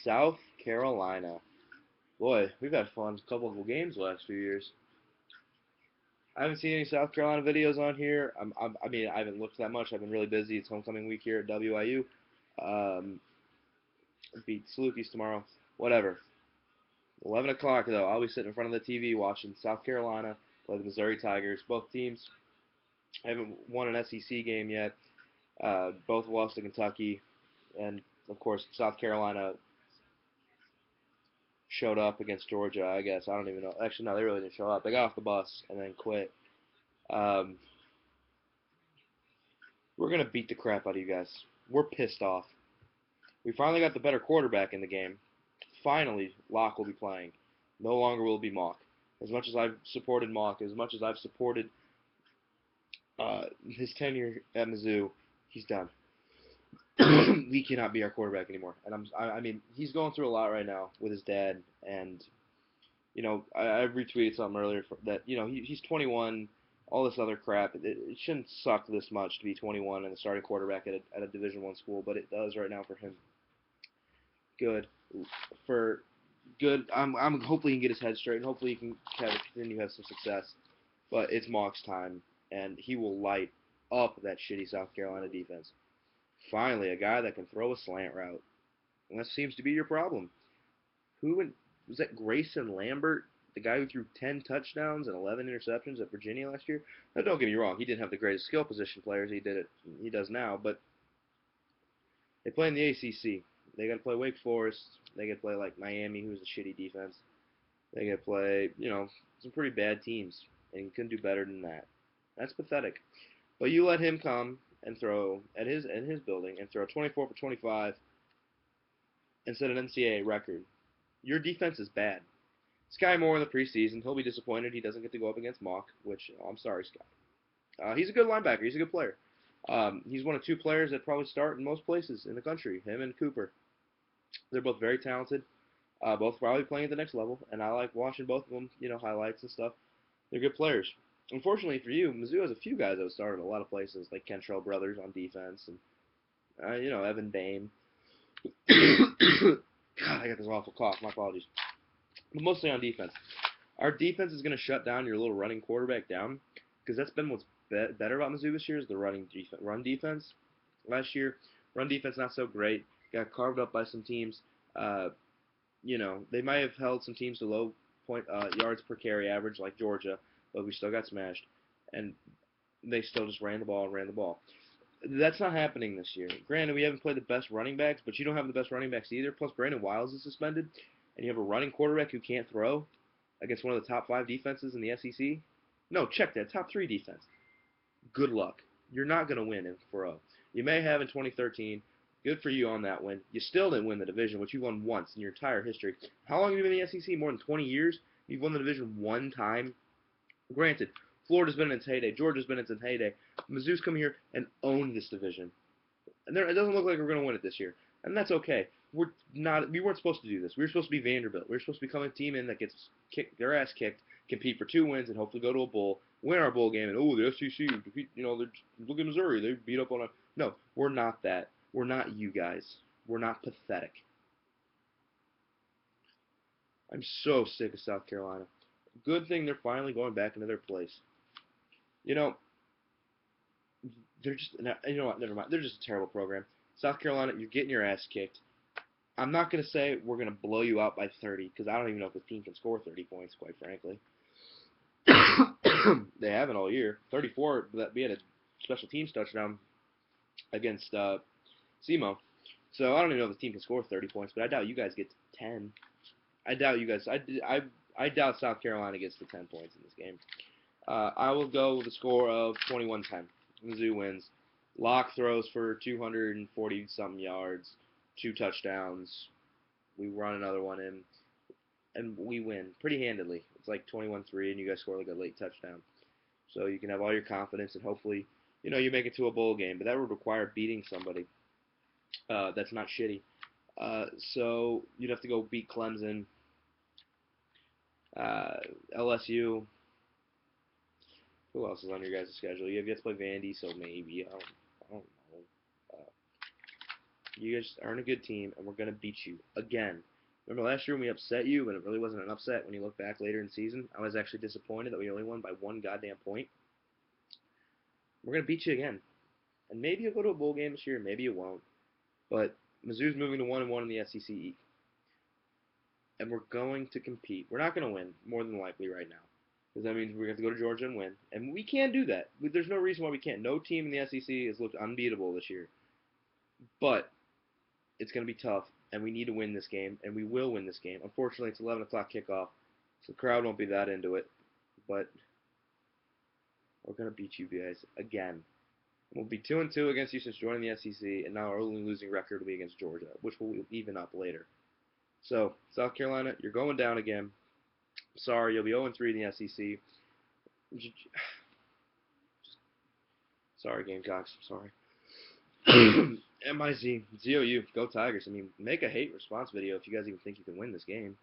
South Carolina. Boy, we've had fun couple of games the last few years. I haven't seen any South Carolina videos on here. I mean, I haven't looked that much. I've been really busy. It's homecoming week here at WIU. Um, beat Salukis tomorrow. Whatever. 11 o'clock, though. I'll be sitting in front of the TV watching South Carolina play the Missouri Tigers. Both teams haven't won an SEC game yet. Both lost to Kentucky. And, of course, South Carolina showed up against Georgia, I guess. I don't even know. Actually, no, they really didn't show up. They got off the bus and then quit. Um, we're going to beat the crap out of you guys. We're pissed off. We finally got the better quarterback in the game. Finally, Locke will be playing. No longer will it be Mock. As much as I've supported Mock, as much as I've supported his tenure at Mizzou, he's done. We cannot be our quarterback anymore. And I mean, he's going through a lot right now with his dad. And I retweeted something earlier that he's 21. All this other crap. It shouldn't suck this much to be 21 and the starting quarterback at a Division One school, but it does right now for him. Good for good. I'm hopefully he can get his head straight and hopefully he can continue to have some success. But it's Mock's time, and he will light up that shitty South Carolina defense. Finally, a guy that can throw a slant route. And that seems to be your problem. Was that Grayson Lambert, the guy who threw 10 touchdowns and 11 interceptions at Virginia last year? Now, don't get me wrong, he didn't have the greatest skill position players. He does now, but they play in the ACC. They got to play Wake Forest. They got to play like Miami, who's a shitty defense. They got to play, some pretty bad teams, and he couldn't do better than that. That's pathetic. But you let him come and throw in his building and throw 24 for 25 and set an NCAA record. Your defense is bad. Sky Moore in the preseason, he'll be disappointed he doesn't get to go up against Mock, which I'm sorry, Sky. He's a good linebacker. He's a good player. He's one of two players that probably start in most places in the country. Him and Cooper. They're both very talented. Both probably playing at the next level, and I like watching both of them. Highlights and stuff. They're good players. Unfortunately for you, Mizzou has a few guys that have started a lot of places, like Kentrell Brothers on defense, and Evan Dame. God, I got this awful cough. My apologies. But mostly on defense. Our defense is going to shut down your little running quarterback down because that's been what's better about Mizzou this year is the run defense. Last year, run defense not so great. Got carved up by some teams. They might have held some teams to low point yards per carry average like Georgia, but we still got smashed. And they still just ran the ball and ran the ball. That's not happening this year. Granted, we haven't played the best running backs, but you don't have the best running backs either. Plus, Brandon Wiles is suspended, and you have a running quarterback who can't throw against one of the top 5 defenses in the SEC. No, check that. Top 3 defense. Good luck. You're not going to win in 4-0. You may have in 2013. Good for you on that win. You still didn't win the division, which you won once in your entire history. How long have you been in the SEC? More than 20 years? You've won the division one time? Granted, Florida's been in its heyday. Georgia's been in its heyday. Mizzou's come here and owned this division. And it doesn't look like we're going to win it this year. And that's okay. We weren't supposed to do this. We were supposed to be Vanderbilt. We were supposed to become a team that gets their ass kicked, compete for 2 wins, and hopefully go to a bowl, win our bowl game, and the SEC, look at Missouri. They beat up on us. No, we're not that. We're not you guys. We're not pathetic. I'm so sick of South Carolina. Good thing they're finally going back into their place. You know, they're just, you know what, never mind. They're just a terrible program. South Carolina, you're getting your ass kicked. I'm not going to say we're going to blow you out by 30, because I don't even know if the team can score 30 points, quite frankly. They haven't all year. 34, we had a special teams touchdown against SEMO. So I don't even know if the team can score 30 points, but I doubt you guys get to 10. I doubt you guys. I doubt South Carolina gets to 10 points in this game. I will go with a score of 21-10. Mizzou wins. Locke throws for 240-something yards, 2 touchdowns. We run another one in, and we win pretty handily. It's like 21-3, and you guys score like a late touchdown. So you can have all your confidence, and hopefully, you make it to a bowl game. But that would require beating somebody that's not shitty. So you'd have to go beat Clemson, LSU. Who else is on your guys' schedule? You have yet to play Vandy, so maybe I don't know. You guys aren't a good team, and we're gonna beat you again. Remember last year when we upset you, and it really wasn't an upset when you look back later in the season? I was actually disappointed that we only won by one goddamn point. We're gonna beat you again, and maybe you'll go to a bowl game this year, maybe you won't. But Mizzou's moving to 1-1 in the SEC, and we're going to compete. We're not gonna win more than likely right now, because that means we're going to go to Georgia and win, and we can do that. There's no reason why we can't. No team in the SEC has looked unbeatable this year, but it's going to be tough, and we need to win this game, and we will win this game. Unfortunately, it's 11 o'clock kickoff, so the crowd won't be that into it, but we're going to beat you guys again. We'll be 2-2 against you since joining the SEC, and now our only losing record will be against Georgia, which will even up later. So, South Carolina, you're going down again. Sorry, you'll be 0-3 in the SEC. Sorry, Gamecocks. Sorry. MIZ, ZOU, go Tigers. I mean, make a hate response video if you guys even think you can win this game.